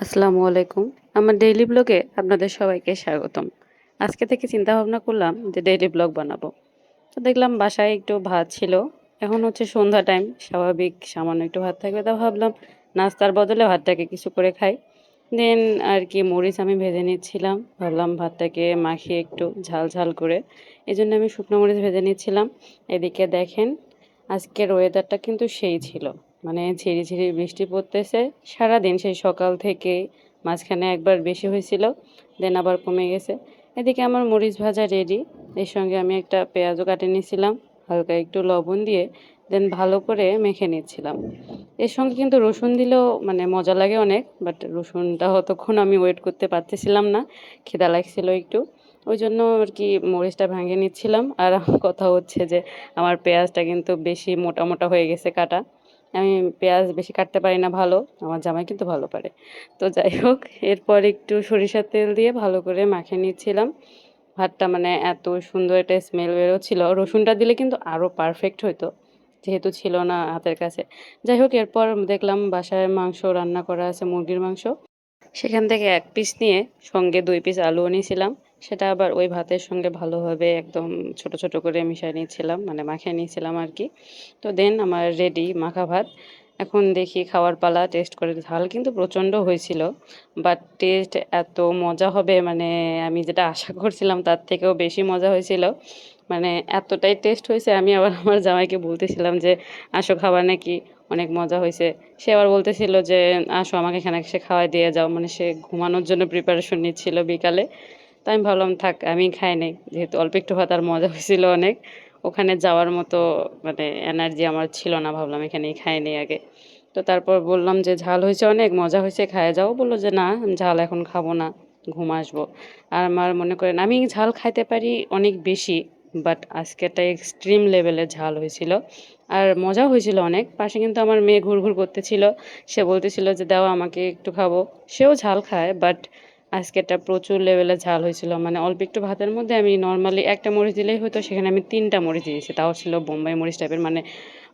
আসসালামু আলাইকুম। আমার ডেইলি ব্লগে আপনাদের সবাইকে স্বাগতম। আজকে থেকে চিন্তা ভাবনা করলাম যে ডেইলি ব্লগ বানাবো। তো দেখলাম বাসায় একটু ভাত ছিল। এখন হচ্ছে সন্ধ্যা টাইম, স্বাভাবিক সামান্য একটু ভাত থাকবে, তা ভাবলাম নাস্তার বদলে ভাতটাকে কিছু করে খাই। দেন আর কি মরিচ আমি ভেজে নিচ্ছিলাম, ভাবলাম ভাতটাকে মাখিয়ে একটু ঝাল ঝাল করে, এই জন্য আমি শুকনো মরিচ ভেজে নিচ্ছিলাম। এদিকে দেখেন আজকের ওয়েদারটা কিন্তু সেই ছিল, মানে ঝিরিঝিরি বৃষ্টি পড়তেছে সারাদিন, সেই সকাল থেকে। মাঝখানে একবার বেশি হয়েছিল, দেন আবার কমে গেছে। এদিকে আমার মরিচ ভাজা রেডি। এর সঙ্গে আমি একটা পেঁয়াজও কাটে নিয়েছিলাম, হালকা একটু লবণ দিয়ে দেন ভালো করে মেখে নিচ্ছিলাম। এর সঙ্গে কিন্তু রসুন দিলেও মানে মজা লাগে অনেক, বাট রসুনটা ততক্ষণ আমি ওয়েট করতে পারতেছিলাম না, খিদা লাগছিল একটু। ওই জন্য আর কি মরিচটা ভাঙিয়ে নিচ্ছিলাম। আর কথা হচ্ছে যে আমার পেঁয়াজটা কিন্তু বেশি মোটা মোটা হয়ে গেছে কাটা। আমি পেঁয়াজ বেশি কাটতে পারি না ভালো, আমার জামাই কিন্তু ভালো পারে। তো যাই হোক, এরপর একটু সরিষার তেল দিয়ে ভালো করে মাখিয়ে নিচ্ছিলাম ভাতটা। মানে এত সুন্দর একটা স্মেল বেরোচ্ছিল, রসুনটা দিলে কিন্তু আরও পারফেক্ট হতো, যেহেতু ছিল না হাতের কাছে। যাই হোক, এরপর দেখলাম বাসায় মাংস রান্না করা আছে, মুরগির মাংস। সেখান থেকে এক পিস নিয়ে সঙ্গে 2 পিস আলুও নিয়েছিলাম। সেটা আবার ওই ভাতের সঙ্গে ভালোভাবে একদম ছোট ছোট করে মিশিয়ে নিয়েছিলাম, মানে মাখিয়ে নিয়েছিলাম আর কি। তো দেন আমার রেডি মাখা ভাত। এখন দেখি খাওয়ার পালা, টেস্ট করে। ঝাল কিন্তু প্রচণ্ড হয়েছিল, বাট টেস্ট এত মজা হবে মানে আমি যেটা আশা করছিলাম তার থেকেও বেশি মজা হয়েছিল। মানে এতটাই টেস্ট হয়েছে, আমি আবার আমার জামাইকে বলতেছিলাম যে আসো খাবার নাকি, অনেক মজা হয়েছে। সে আবার বলতেছিল যে আসো আমাকে এখানে এসে খাওয়াই দিয়ে যাও, মানে সে ঘুমানোর জন্য প্রিপারেশন নিচ্ছিল বিকালে। তো আমি ভাবলাম থাক আমি খাই নাই, যেহেতু অল্প একটু ভাত, আর মজা হয়েছিল অনেক। ওখানে যাওয়ার মতো মানে এনার্জি আমার ছিল না, ভাবলাম এখানেই খাই নেই আগে। তো তারপর বললাম যে ঝাল হয়েছে, অনেক মজা হয়েছে, খায় যাও। বললো যে না আমি ঝাল এখন খাবো না, ঘুম আসবো। আর আমার মনে করেন আমি ঝাল খাইতে পারি অনেক বেশি, বাট আজকেরটা এক্সট্রিম লেভেলের ঝাল হয়েছিল। আর মজা হয়েছিল অনেক। পাশে কিন্তু আমার মেয়ে ঘুরঘুর করতেছিল, সে বলতেছিল যে দাও আমাকে একটু খাবো। সেও ঝাল খায়, বাট আজকেরটা প্রচুর লেভেলের ঝাল হয়েছিল। মানে অল্প একটু ভাতের মধ্যে আমি নর্মালি একটা মরিচ দিলেই হতো, সেখানে আমি 3টা মরিচ দিয়েছি, তাও ছিল বোম্বাই মরিচ টাইপের, মানে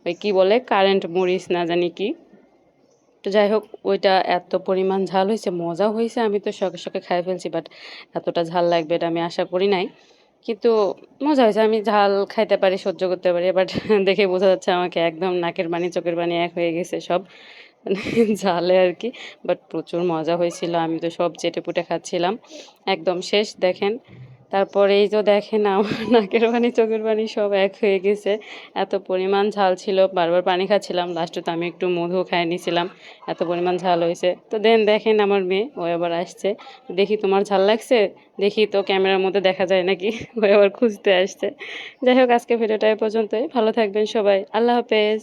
ওই কী বলে কারেন্ট মরিচ না জানি কি। তো যাই হোক, ওইটা এত পরিমাণ ঝাল হয়েছে, মজা হয়েছে, আমি তো শখে শখে খাই ফেলছি, বাট এতটা ঝাল লাগবে এটা আমি আশা করি নাই। কিন্তু মজা হয়েছে, আমি ঝাল খাইতে পারি, সহ্য করতে পারি, বাট দেখে বোঝা যাচ্ছে আমাকে একদম নাকের পানি চোখের পানি এক হয়ে গেছে সব, মানে ঝালে আর কি। বাট প্রচুর মজা হয়েছিল, আমি তো সব চেটে পুটে খাচ্ছিলাম। একদম শেষ দেখেন। তারপরে এই যে দেখেন আমার নাকের পানি চোখের পানি সব এক হয়ে গেছে, এত পরিমাণ ঝাল ছিল, বারবার পানি খাচ্ছিলাম। লাস্টে তো আমি একটু মধু খাইয়ে নিয়েছিলাম, এত পরিমাণ ঝাল হয়েছে। তো দেন দেখেন আমার মেয়ে, ও আবার আসছে, দেখি তোমার ঝাল লাগছে, দেখি তো ক্যামেরার মধ্যে দেখা যায় নাকি। ও আবার খুঁজতে আসছে। যাই হোক, আজকে ভিডিওটা এ পর্যন্তই। ভালো থাকবেন সবাই, আল্লাহ হাফেজ।